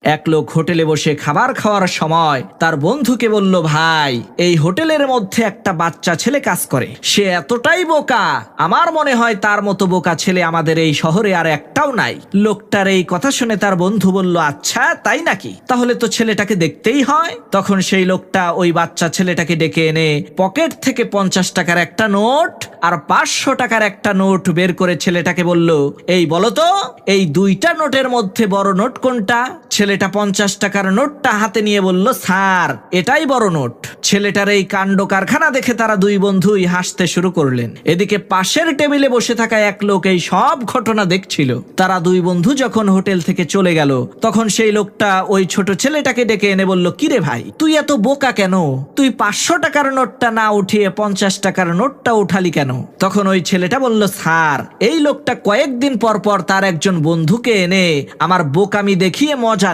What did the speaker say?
এক লোক হোটেলে বসে খাবার খাওয়ার সময় তার বন্ধুকে বলল, ভাই, এই হোটেলের মধ্যে একটা বাচ্চা ছেলে কাজ করে, সে এতটাই বোকা, আমার মনে হয় তার মতো বোকা ছেলে আমাদের এই শহরে আর একটাও নাই। লোকটার এই কথা শুনে তার বন্ধু বলল, আচ্ছা তাই নাকি, তাহলে তো ছেলেটাকে দেখতেই হয়। তখন সেই লোকটা ওই বাচ্চা ছেলেটাকে ডেকে এনে পকেট থেকে 50 টাকার একটা নোট আর 500 টাকার একটা নোট বের করে ছেলেটাকে বলল, এই বলতো, এই দুইটা নোটের মধ্যে বড় নোট কোনটা? ছেলেটা 50 টাকার নোটটা হাতে নিয়ে বলল, স্যার, এটাই বড় নোট। ছেলেটার এই কাণ্ড কারখানা দেখে তারা দুই বন্ধুই হাসতে শুরু করলেন। এদিকে পাশের টেবিলে বসে থাকা এক লোক এই সব ঘটনা দেখছিল। তারা দুই বন্ধু যখন হোটেল থেকে চলে গেল, তখন সেই লোকটা ওই ছোট ছেলেটাকে ডেকে এনে বলল, কিরে ভাই, তুই এত বোকা কেন? তুই 500 টাকার নোটটা না উঠিয়ে 50 টাকার নোটটা উঠালি কেন? তখন ওই ছেলেটা বলল, স্যার, এই লোকটা কয়েকদিন পর পর তার একজন বন্ধুকে এনে আমার বোকামি দেখিয়ে মজা